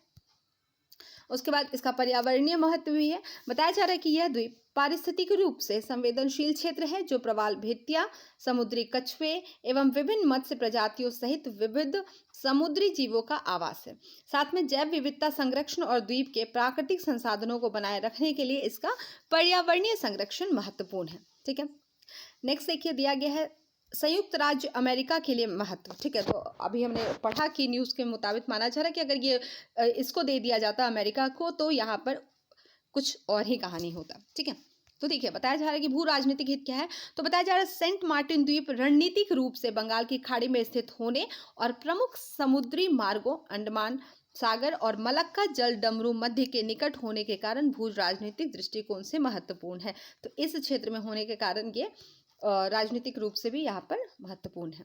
S1: उसके बाद इसका पर्यावरणीय महत्व भी है। बताया जा रहा है कि यह द्वीप पारिस्थितिक रूप से संवेदनशील क्षेत्र है, जो प्रवाल भित्तियां, समुद्री कछुए एवं विभिन्न मत्स्य प्रजातियों सहित विविध समुद्री जीवों का आवास है। साथ में जैव विविधता संरक्षण और द्वीप के प्राकृतिक संसाधनों को बनाए रखने के लिए इसका पर्यावरणीय संरक्षण महत्वपूर्ण है, ठीक है। नेक्स्ट देखिए, दिया गया है संयुक्त राज्य अमेरिका के लिए महत्व, ठीक है। तो अभी हमने पढ़ा कि न्यूज़ के मुताबिक माना जा रहा है कि अगर ये इसको दे दिया जाता अमेरिका को, तो यहाँ पर कुछ और ही कहानी होता, ठीक है। तो देखिए, बताया जा रहा है कि भू राजनीतिक हित क्या है। तो बताया जा रहा है सेंट मार्टिन द्वीप रणनीतिक रूप से बंगाल की खाड़ी में स्थित होने और प्रमुख समुद्री मार्गों अंडमान सागर और मलक्का जल डमरू मध्य के निकट होने के कारण भू राजनीतिक दृष्टिकोण से महत्वपूर्ण है। तो इस क्षेत्र में होने के कारण ये राजनीतिक रूप से भी यहाँ पर महत्वपूर्ण है।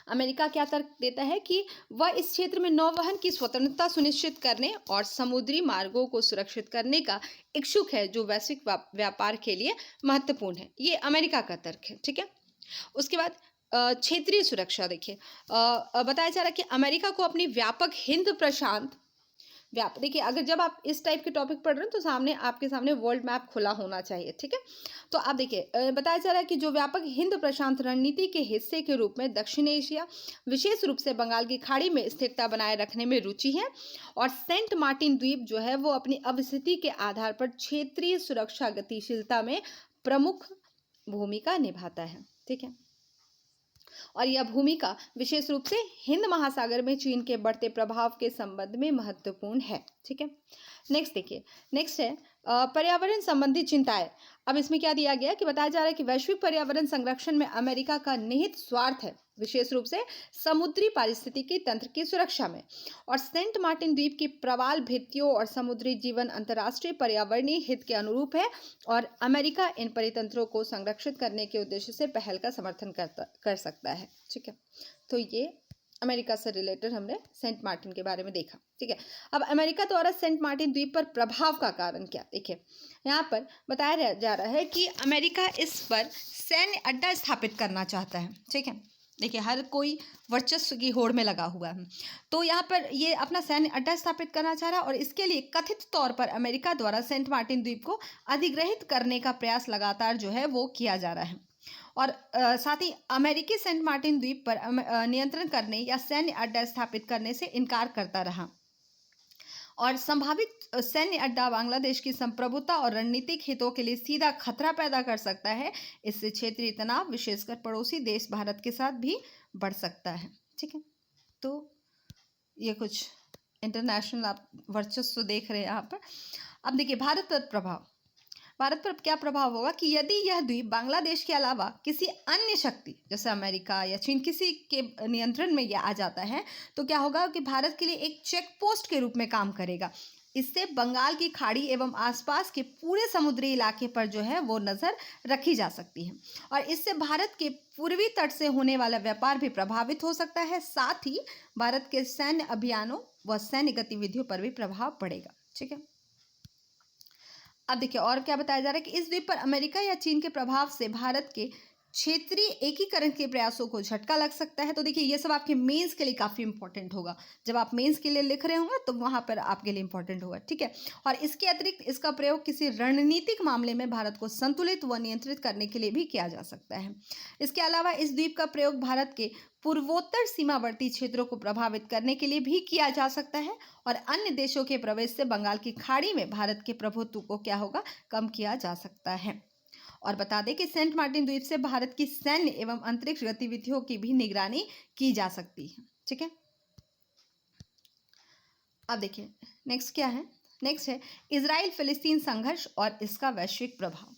S1: अमेरिका क्या तर्क देता है कि वह इस क्षेत्र में नौवहन की स्वतंत्रता सुनिश्चित करने और समुद्री मार्गों को सुरक्षित करने का इच्छुक है, जो वैश्विक व्यापार के लिए महत्वपूर्ण है। ये अमेरिका का तर्क है, ठीक है। उसके बाद क्षेत्रीय सुरक्षा देखिए, बताया जा रहा है कि अमेरिका को अपनी व्यापक हिंद प्रशांत देखिए, अगर जब आप इस टाइप के टॉपिक पढ़ रहे हैं तो आपके सामने वर्ल्ड मैप खुला होना चाहिए, ठीक है। तो आप देखिए, बताया जा रहा है कि जो व्यापक हिंद प्रशांत रणनीति के हिस्से के रूप में दक्षिण एशिया, विशेष रूप से बंगाल की खाड़ी में स्थिरता बनाए रखने में रुचि है और सेंट मार्टिन द्वीप जो है वो अपनी अवस्थिति के आधार पर क्षेत्रीय सुरक्षा गतिशीलता में प्रमुख भूमिका निभाता है, ठीक है। और यह भूमिका विशेष रूप से हिंद महासागर में चीन के बढ़ते प्रभाव के संबंध में महत्वपूर्ण है, ठीक है। नेक्स्ट देखिए, नेक्स्ट है पर्यावरण संबंधी चिंताएं। अब इसमें क्या दिया गया कि बताया जा रहा है कि वैश्विक पर्यावरण संरक्षण में अमेरिका का निहित स्वार्थ है, विशेष रूप से समुद्री पारिस्थितिकी तंत्र की सुरक्षा में। और सेंट मार्टिन द्वीप की प्रवाल भित्तियों और समुद्री जीवन अंतर्राष्ट्रीय पर्यावरणीय हित के अनुरूप है और अमेरिका इन परितंत्रों को संरक्षित करने के उद्देश्य से पहल का समर्थन कर सकता है, ठीक है। तो ये अमेरिका से रिलेटेड हमने सेंट मार्टिन के बारे में देखा, ठीक है। अब अमेरिका द्वारा सेंट मार्टिन द्वीप पर प्रभाव का कारण क्या, देखिए यहाँ पर बताया जा रहा है कि अमेरिका इस पर सैन्य अड्डा स्थापित करना चाहता है, ठीक है। देखिए, हर कोई वर्चस्व की होड़ में लगा हुआ है, तो यहाँ पर ये अपना सैन्य अड्डा स्थापित करना चाह रहा है और इसके लिए कथित तौर पर अमेरिका द्वारा सेंट मार्टिन द्वीप को अधिग्रहित करने का प्रयास लगातार जो है वो किया जा रहा है। और साथ ही अमेरिकी सेंट मार्टिन द्वीप पर नियंत्रण करने या सैन्य अड्डा स्थापित करने से इनकार करता रहा और संभावित सैन्य अड्डा बांग्लादेश की संप्रभुता और रणनीतिक हितों के लिए सीधा खतरा पैदा कर सकता है। इससे क्षेत्रीय तनाव विशेषकर पड़ोसी देश भारत के साथ भी बढ़ सकता है, ठीक है। तो ये कुछ इंटरनेशनल आप वर्चस्व देख रहे हैं यहाँ पर। अब देखिए, भारत पर क्या प्रभाव होगा कि यदि यह द्वीप बांग्लादेश के अलावा किसी अन्य शक्ति जैसे अमेरिका या चीन किसी के नियंत्रण में यह आ जाता है, तो क्या होगा कि भारत के लिए एक चेक पोस्ट के रूप में काम करेगा। इससे बंगाल की खाड़ी एवं आसपास के पूरे समुद्री इलाके पर जो है वो नज़र रखी जा सकती है और इससे भारत के पूर्वी तट से होने वाला व्यापार भी प्रभावित हो सकता है। साथ ही भारत के सैन्य अभियानों व सैन्य गतिविधियों पर भी प्रभाव पड़ेगा, ठीक है। अब देखिए, और क्या बताया जा रहा है कि इस द्वीप पर अमेरिका या चीन के प्रभाव से भारत के क्षेत्रीय एकीकरण के प्रयासों को झटका लग सकता है। तो देखिए ये सब आपके मेंस के लिए काफ़ी इंपॉर्टेंट होगा। जब आप मेंस के लिए लिख रहे होंगे तो वहाँ पर आपके लिए इंपॉर्टेंट होगा, ठीक है। और इसके अतिरिक्त इसका प्रयोग किसी रणनीतिक मामले में भारत को संतुलित व नियंत्रित करने के लिए भी किया जा सकता है। इसके अलावा इस द्वीप का प्रयोग भारत के पूर्वोत्तर सीमावर्ती क्षेत्रों को प्रभावित करने के लिए भी किया जा सकता है और अन्य देशों के प्रवेश से बंगाल की खाड़ी में भारत के प्रभुत्व को क्या होगा, कम किया जा सकता है। और बता दें कि सेंट मार्टिन द्वीप से भारत की सैन्य एवं अंतरिक्ष गतिविधियों की भी निगरानी की जा सकती है, ठीक है। अब देखिए नेक्स्ट क्या है, नेक्स्ट है इजराइल फिलिस्तीन संघर्ष और इसका वैश्विक प्रभाव।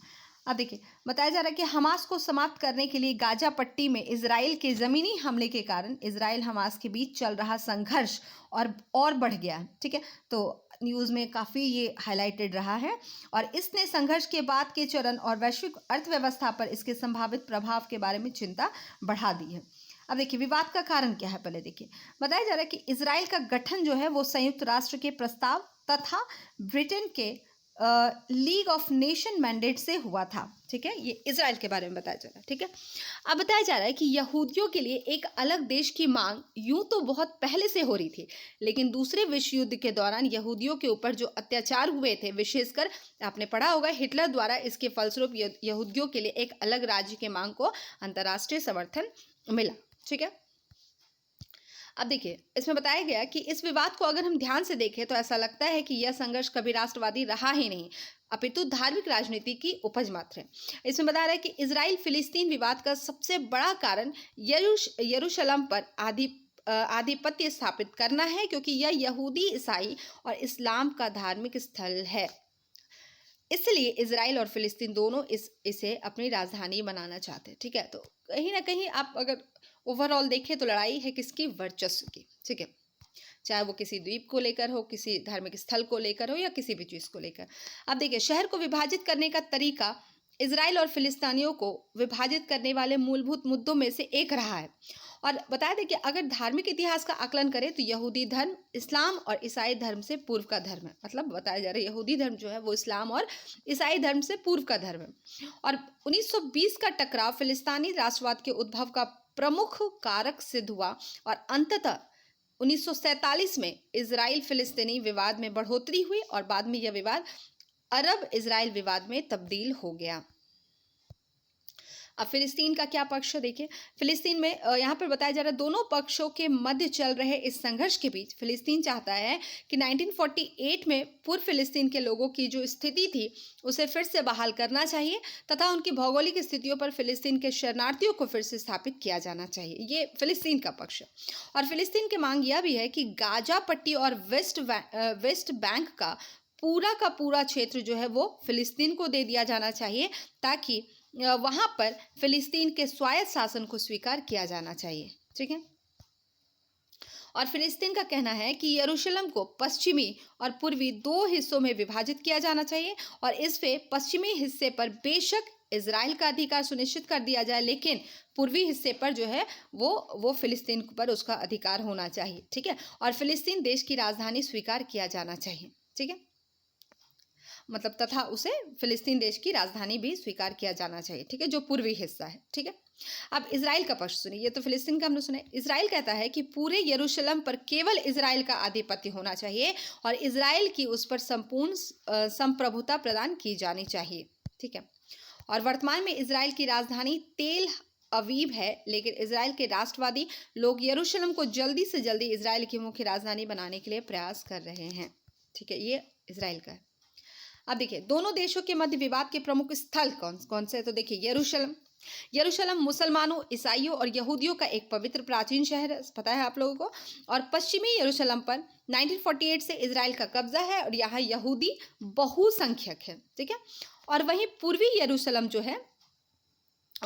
S1: अब देखिए बताया जा रहा है कि हमास को समाप्त करने के लिए गाजा पट्टी में इजराइल के ज़मीनी हमले के कारण इजराइल हमास के बीच चल रहा संघर्ष और बढ़ गया है, ठीक है। तो न्यूज़ में काफ़ी ये हाईलाइटेड रहा है और इसने संघर्ष के बाद के चरण और वैश्विक अर्थव्यवस्था पर इसके संभावित प्रभाव के बारे में चिंता बढ़ा दी है। अब देखिए विवाद का कारण क्या है, पहले देखिए बताया जा रहा है कि इजराइल का गठन जो है वो संयुक्त राष्ट्र के प्रस्ताव तथा ब्रिटेन के लीग ऑफ नेशन मैंडेट से हुआ था, ठीक है। ये इजराइल के बारे में बताया जा रहा है, ठीक है। अब बताया जा रहा है कि यहूदियों के लिए एक अलग देश की मांग यूं तो बहुत पहले से हो रही थी, लेकिन दूसरे विश्व युद्ध के दौरान यहूदियों के ऊपर जो अत्याचार हुए थे, विशेषकर आपने पढ़ा होगा हिटलर द्वारा, इसके फलस्वरूप यहूदियों के लिए एक अलग राज्य के मांग को अंतर्राष्ट्रीय समर्थन मिला, ठीक है। अब देखिए इसमें बताया गया कि इस विवाद को अगर हम ध्यान से देखें तो ऐसा लगता है कि यह संघर्ष कभी राष्ट्रवादी रहा ही नहीं, अपितु धार्मिक राजनीति की उपज मात्र है। इसमें बताया रहा है कि इजराइल फिलिस्तीन विवाद का सबसे बड़ा कारण यरूशलेम पर आधिपत्य स्थापित करना है, क्योंकि यह यहूदी, ईसाई और इस्लाम का धार्मिक स्थल है। इसलिए इजराइल और फिलिस्तीन दोनों इसे अपनी राजधानी बनाना चाहते हैं, ठीक है। तो कहीं ना कहीं आप अगर ओवरऑल देखें तो लड़ाई है किसकी, वर्चस्व की, ठीक है। चाहे वो किसी द्वीप को लेकर हो, किसी धार्मिक स्थल को लेकर हो या किसी भी चीज़ को लेकर। अब देखिए शहर को विभाजित करने का तरीका इजराइल और फिलिस्तीनियों को विभाजित करने वाले मूलभूत मुद्दों में से एक रहा है। और बता दें कि अगर धार्मिक इतिहास का आकलन करें तो यहूदी धर्म इस्लाम और ईसाई धर्म से पूर्व का धर्म है। मतलब बताया जा रहा है यहूदी धर्म जो है वो इस्लाम और ईसाई धर्म से पूर्व का धर्म है। और 1920 का टकराव फिलिस्तीनी राष्ट्रवाद के उद्भव का प्रमुख कारक सिद्ध हुआ और अंततः 1947 में इजराइल फिलिस्तीनी विवाद में बढ़ोतरी हुई और बाद में यह विवाद अरब इजराइल विवाद में तब्दील हो गया। अब फिलिस्तीन का क्या पक्ष है, देखिए फिलिस्तीन में यहाँ पर बताया जा रहा है दोनों पक्षों के मध्य चल रहे इस संघर्ष के बीच फिलिस्तीन चाहता है कि 1948 में पूर्व फिलिस्तीन के लोगों की जो स्थिति थी उसे फिर से बहाल करना चाहिए तथा उनकी भौगोलिक स्थितियों पर फिलिस्तीन के शरणार्थियों को फिर से स्थापित किया जाना चाहिए। ये फिलिस्तीन का पक्ष है। और फिलिस्तीन की मांग यह भी है कि गाजा पट्टी और वेस्ट बैंक का पूरा क्षेत्र जो है वो फिलिस्तीन को दे दिया जाना चाहिए, ताकि वहाँ पर फिलिस्तीन के स्वायत्त शासन को स्वीकार किया जाना चाहिए, ठीक है। और फिलिस्तीन का कहना है कि यरूशलेम को पश्चिमी और पूर्वी दो हिस्सों में विभाजित किया जाना चाहिए और इसमें पश्चिमी हिस्से पर बेशक इजराइल का अधिकार सुनिश्चित कर दिया जाए, लेकिन पूर्वी हिस्से पर जो है वो फिलिस्तीन पर उसका अधिकार होना चाहिए, ठीक है। और फिलिस्तीन देश की राजधानी स्वीकार किया जाना चाहिए, ठीक है। मतलब तथा उसे फिलिस्तीन देश की राजधानी भी स्वीकार किया जाना चाहिए, ठीक है, जो पूर्वी हिस्सा है, ठीक है। अब इजराइल का पक्ष सुनिए, ये तो फिलिस्तीन का हमने सुना है। इजराइल कहता है कि पूरे यरूशलेम पर केवल इजराइल का आधिपत्य होना चाहिए और इजराइल की उस पर संपूर्ण संप्रभुता प्रदान की जानी चाहिए, ठीक है। और वर्तमान में इजराइल की राजधानी तेल अवीव है, लेकिन इजराइल के राष्ट्रवादी लोग यरूशलेम को जल्दी से जल्दी इजराइल की मुख्य राजधानी बनाने के लिए प्रयास कर रहे हैं, ठीक है। ये इजराइल का है। अब देखिए दोनों देशों के मध्य विवाद के प्रमुख स्थल कौन कौन से, तो देखिए यरूशलेम मुसलमानों, ईसाइयों और यहूदियों का एक पवित्र प्राचीन शहर है, पता है आप लोगों को। और पश्चिमी यरूशलेम पर 1948 से इजराइल का कब्जा है और यहाँ यहूदी बहुसंख्यक है, ठीक है। और वहीं पूर्वी यरूशलेम जो है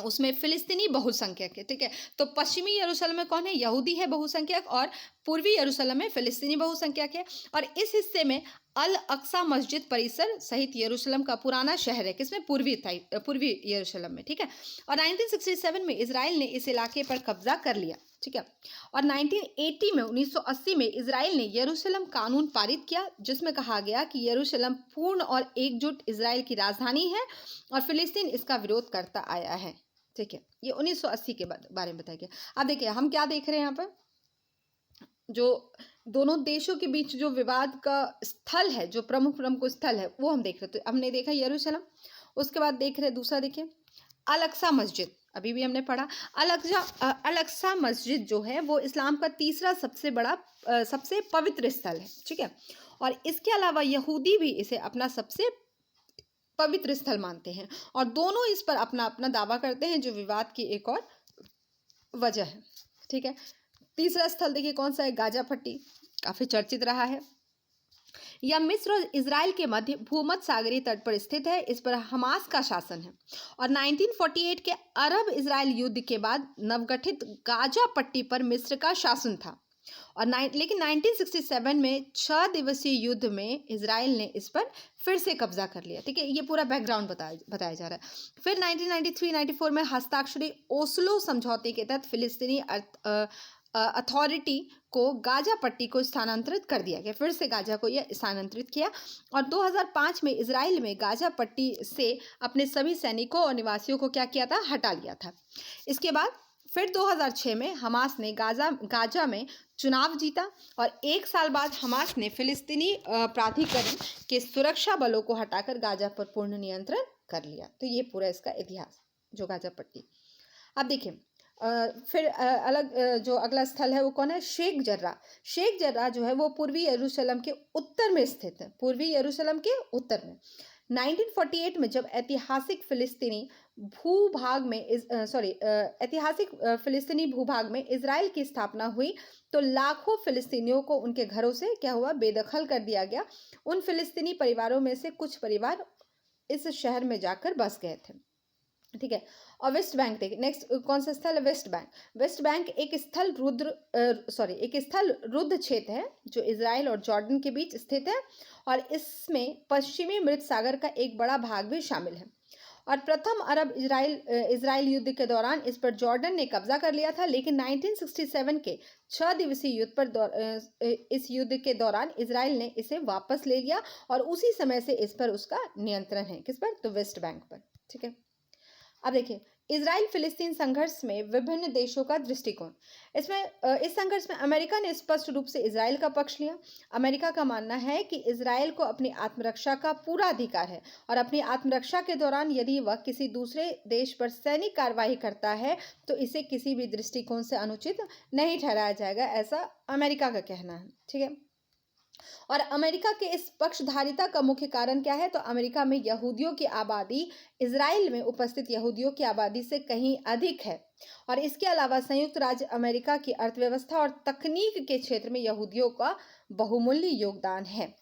S1: उसमें फिलिस्तीनी बहुसंख्यक है, ठीक है। तो पश्चिमी यरूशलेम में कौन है, यहूदी है बहुसंख्यक, और पूर्वी यरूशलेम में फिलिस्तीनी बहुसंख्यक है। और इस हिस्से में अल अक्सा मस्जिद परिसर सहित यरूशलेम का पुराना शहर है, किसमें, पूर्वी यरूशलेम में, ठीक है। और 1967 में इजराइल ने इस इलाके पर कब्जा कर लिया, ठीक है। और 1980 में इजराइल ने यरूशलेम कानून पारित किया, जिसमें कहा गया कि यरूशलेम पूर्ण और एकजुट इजराइल की राजधानी है और फिलिस्तीन इसका विरोध करता आया है, ठीक है, ये 1980 के बारे में बताया गया। अब देखिए हम क्या देख रहे हैं यहाँ पर, जो दोनों देशों के बीच जो विवाद का स्थल है, जो प्रमुख स्थल है, वो हम देख रहे थे। हमने देखा यरूशलेम, उसके बाद देख रहे दूसरा, देखिए अल अक्सा मस्जिद, अभी भी हमने पढ़ा। अल अक्सा मस्जिद जो है वो इस्लाम का तीसरा सबसे बड़ा सबसे पवित्र स्थल है, ठीक है। और इसके अलावा यहूदी भी इसे अपना सबसे पवित्र स्थल मानते हैं, और दोनों इस पर अपना अपना दावा करते हैं, जो विवाद की एक और वजह है, ठीक है। तीसरा स्थल देखिए कौन सा है, गाजा पट्टी, काफी चर्चित रहा है। यह मिस्र और इजराइल के मध्य भूमध्य सागरीय तट पर स्थित है। इस पर हमास का शासन है, और 1948 के अरब इजराइल युद्ध के बाद नवगठित गाजा पट्टी पर मिस्र का शासन था। और लेकिन 1967 में 6 दिवसीय युद्ध में इजराइल ने इस पर फिर से कब्जा कर लिया, ठीक है। ये पूरा बैकग्राउंड बताया जा रहा है। फिर 1993-94 में हस्ताक्षरी ओस्लो समझौते के तहत फिलिस्तीनी अथॉरिटी को गाजा पट्टी को स्थानांतरित कर दिया गया, फिर से गाजा को यह स्थानांतरित किया। और 2005 में इजराइल में गाजा पट्टी से अपने सभी सैनिकों और निवासियों को क्या किया था, हटा लिया था। इसके बाद फिर 2006 में हमास ने गाजा में चुनाव जीता, और 1 साल बाद हमास ने फिलिस्तीनी प्राधिकरण के सुरक्षा बलों को हटाकर गाजा पर पूर्ण नियंत्रण कर लिया। तो ये पूरा इसका इतिहास, जो गाजा पट्टी। अब देखिए फिर जो अगला स्थल है वो कौन है, शेख जर्रा। शेख जर्रा जो है वो पूर्वी यरूशलेम के उत्तर में स्थित है, पूर्वी यरूशलेम के उत्तर में। 1948 में जब ऐतिहासिक फिलिस्तीनी भूभाग में इजराइल की स्थापना हुई, तो लाखों फिलिस्तीनियों को उनके घरों से क्या हुआ, बेदखल कर दिया गया। उन फिलिस्तीनी परिवारों में से कुछ परिवार इस शहर में जाकर बस गए थे, ठीक है। और वेस्ट बैंक देखिए, नेक्स्ट कौन सा स्थल है, वेस्ट बैंक। वेस्ट बैंक एक स्थल रुद्ध क्षेत्र है जो इजराइल और जॉर्डन के बीच स्थित है, और इसमें पश्चिमी मृत सागर का एक बड़ा भाग भी शामिल है। और प्रथम अरब इजराइल युद्ध के दौरान इस पर जॉर्डन ने कब्जा कर लिया था, लेकिन 1967 के 6 दिवसीय इस युद्ध के दौरान इजराइल ने इसे वापस ले लिया, और उसी समय से इस पर उसका नियंत्रण है, किस पर, तो वेस्ट बैंक पर, ठीक है। अब देखिए इजराइल फिलिस्तीन संघर्ष में विभिन्न देशों का दृष्टिकोण। इस संघर्ष में अमेरिका ने स्पष्ट रूप से इजराइल का पक्ष लिया। अमेरिका का मानना है कि इजराइल को अपनी आत्मरक्षा का पूरा अधिकार है, और अपनी आत्मरक्षा के दौरान यदि वह किसी दूसरे देश पर सैनिक कार्रवाई करता है तो इसे किसी भी दृष्टिकोण से अनुचित नहीं ठहराया जाएगा, ऐसा अमेरिका का कहना है, ठीक है। और अमेरिका के इस पक्षधारिता का मुख्य कारण क्या है, तो अमेरिका में यहूदियों की आबादी इजराइल में उपस्थित यहूदियों की आबादी से कहीं अधिक है, और इसके अलावा संयुक्त राज्य अमेरिका की अर्थव्यवस्था और तकनीक के क्षेत्र में यहूदियों का बहुमूल्य योगदान है।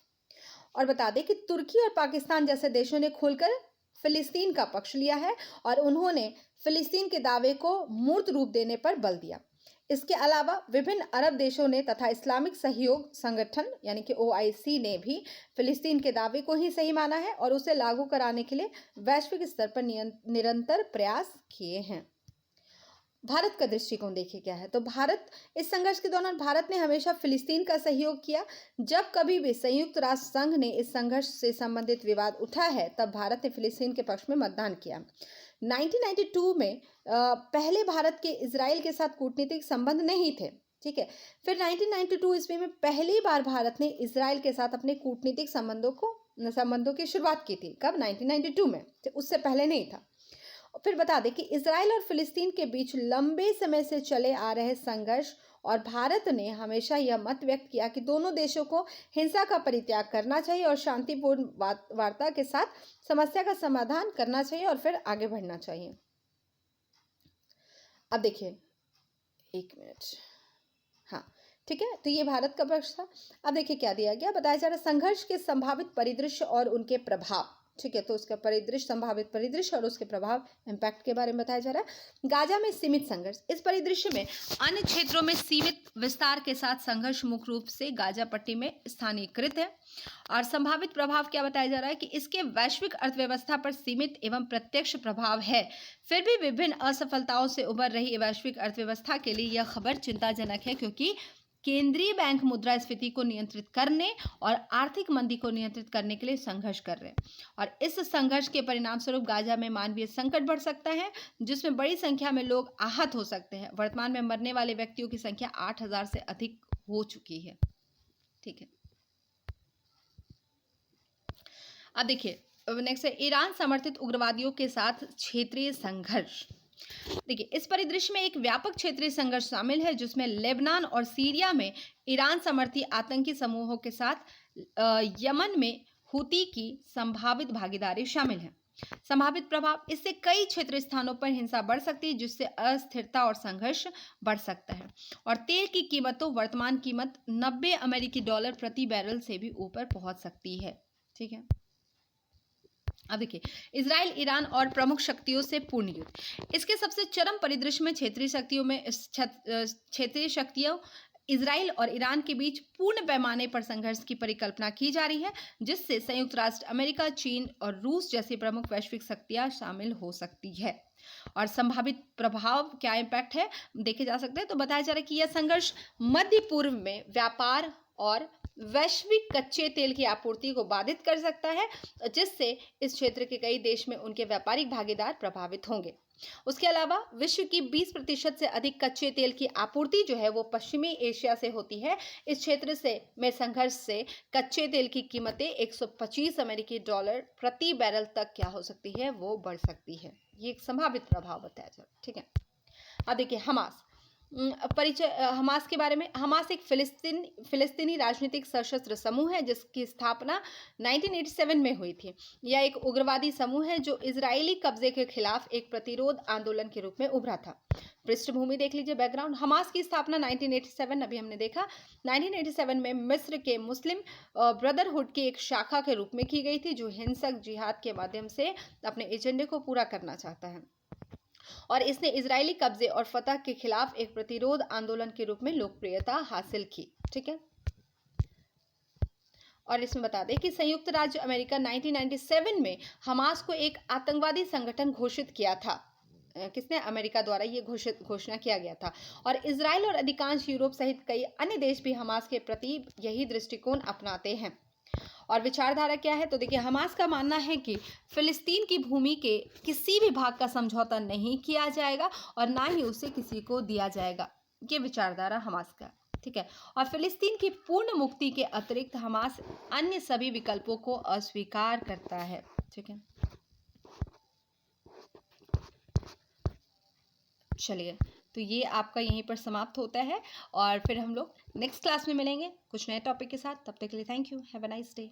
S1: और बता दें कि तुर्की और पाकिस्तान जैसे देशों ने खुलकर फिलिस्तीन का पक्ष लिया है, और उन्होंने फिलिस्तीन के दावे को मूर्त रूप देने पर बल दिया। इसके अलावा विभिन्न अरब देशों ने तथा इस्लामिक सहयोग संगठन यानी कि OIC ने भी फिलिस्तीन के दावे को ही सही माना है, और उसे लागू कराने के लिए वैश्विक स्तर पर निरंतर प्रयास किए हैं। भारत का दृष्टिकोण देखिए क्या है, तो भारत इस संघर्ष के दौरान भारत ने हमेशा फिलिस्तीन का सहयोग किया। जब कभी भी संयुक्त राष्ट्र संघ ने इस संघर्ष से संबंधित विवाद उठा है, तब भारत ने फिलिस्तीन के पक्ष में मतदान किया। 1992 में पहले भारत के इजराइल के साथ कूटनीतिक संबंध नहीं थे, ठीक है। फिर 1992 ईस्वी में पहली बार भारत ने इजराइल के साथ अपने कूटनीतिक संबंधों की शुरुआत की थी। कब, 1992 में, तो उससे पहले नहीं था। फिर बता दें कि इजराइल और फिलिस्तीन के बीच लंबे समय से चले आ रहे संघर्ष, और भारत ने हमेशा यह मत व्यक्त किया कि दोनों देशों को हिंसा का परित्याग करना चाहिए और शांतिपूर्ण वार्ता के साथ समस्या का समाधान करना चाहिए और फिर आगे बढ़ना चाहिए। अब देखिए 1 मिनट, हाँ ठीक है, तो ये भारत का पक्ष था। अब देखिए क्या दिया गया, बताया जा रहा है संघर्ष के संभावित परिदृश्य और उनके प्रभाव, ठीक है। तो उसका परिदृश्य, संभावित परिदृश्य और उसके प्रभाव, इम्पैक्ट के बारे में बताया जा रहा है। गाजा में सीमित संघर्ष, इस परिदृश्य में अन्य क्षेत्रों में सीमित विस्तार के साथ संघर्ष मुख्य रूप से गाजा पट्टी में स्थानीयकृत है। और संभावित प्रभाव क्या बताया जा रहा है कि इसके वैश्विक अर्थव्यवस्था पर सीमित एवं प्रत्यक्ष प्रभाव है। फिर भी विभिन्न असफलताओं से उभर रही वैश्विक अर्थव्यवस्था के लिए यह खबर चिंताजनक है, क्योंकि केंद्रीय बैंक मुद्रास्फीति को नियंत्रित करने और आर्थिक मंदी को नियंत्रित करने के लिए संघर्ष कर रहे हैं। और इस संघर्ष के परिणाम स्वरूप गाजा में मानवीय संकट बढ़ सकता है, जिसमें बड़ी संख्या में लोग आहत हो सकते हैं। वर्तमान में मरने वाले व्यक्तियों की संख्या 8,000 से अधिक हो चुकी है। ठीक है, अब देखिए नेक्स्ट है ईरान समर्थित उग्रवादियों के साथ क्षेत्रीय संघर्ष। देखिए, इस परिदृश्य में एक व्यापक क्षेत्रीय संघर्ष शामिल है, जिसमें लेबनान और सीरिया में ईरान समर्थी आतंकी समूहों के साथ यमन में हुती की संभावित भागीदारी शामिल है। संभावित प्रभाव, इससे कई क्षेत्रीय स्थानों पर हिंसा बढ़ सकती है, जिससे अस्थिरता और संघर्ष बढ़ सकता है। और तेल की कीमतों वर्तमान कीमत $90 प्रति बैरल से भी ऊपर पहुंच सकती है। ठीक है, अब देखिए इजराइल ईरान और प्रमुख शक्तियों से पूर्ण युद्ध। इसके सबसे चरम परिदृश्य में क्षेत्रीय शक्तियों इजराइल और ईरान के बीच पूर्ण पैमाने पर संघर्ष की परिकल्पना की जा रही है, जिससे संयुक्त राष्ट्र अमेरिका, चीन और रूस जैसी प्रमुख वैश्विक शक्तियां शामिल हो सकती है। और संभावित प्रभाव क्या इम्पैक्ट है देखे जा सकते हैं। तो बताया जा रहा है कि यह संघर्ष मध्य पूर्व में व्यापार और वैश्विक कच्चे तेल की आपूर्ति को बाधित कर सकता है, जिससे इस क्षेत्र के कई देश में उनके व्यापारिक भागीदार प्रभावित होंगे। उसके अलावा विश्व की 20% से अधिक कच्चे तेल की आपूर्ति जो है वो पश्चिमी एशिया से होती है। इस क्षेत्र से में संघर्ष से कच्चे तेल की कीमतें $125 प्रति बैरल तक क्या हो सकती है, वो बढ़ सकती है। ये एक संभावित प्रभाव बताया जा रहा है। ठीक है, अब देखिए हमास परिचय। हमास के बारे में, हमास एक फिलिस्तीनी राजनीतिक सशस्त्र समूह है, जिसकी स्थापना 1987 में हुई थी। यह एक उग्रवादी समूह है जो इजरायली कब्जे के खिलाफ एक प्रतिरोध आंदोलन के रूप में उभरा था। पृष्ठभूमि देख लीजिए, बैकग्राउंड। हमास की स्थापना 1987 अभी हमने देखा 1987 में मिस्र के मुस्लिम ब्रदरहुड की एक शाखा के रूप में की गई थी, जो हिंसक जिहाद के माध्यम से अपने एजेंडे को पूरा करना चाहता है। और इसने इजरायली कब्जे और फतह के खिलाफ एक प्रतिरोध आंदोलन के रूप में लोकप्रियता हासिल की। ठीक है, और इसमें बता दें कि संयुक्त राज्य अमेरिका 1997 में हमास को एक आतंकवादी संगठन घोषित किया था। किसने? अमेरिका द्वारा ये घोषणा किया गया था। और इजराइल और अधिकांश यूरोप सहित कई अन्य देश भी हमास के प्रति यही दृष्टिकोण अपनाते हैं। और विचारधारा क्या है? तो देखिए हमास का मानना है कि फिलिस्तीन की भूमि के किसी भी भाग का समझौता नहीं किया जाएगा और ना ही उसे किसी को दिया जाएगा। ये विचारधारा हमास का। ठीक है, और फिलिस्तीन की पूर्ण मुक्ति के अतिरिक्त हमास अन्य सभी विकल्पों को अस्वीकार करता है। ठीक है, चलिए तो ये आपका यहीं पर समाप्त होता है और फिर हम लोग नेक्स्ट क्लास में मिलेंगे कुछ नए टॉपिक के साथ। तब तक के लिए thank you, have a nice day.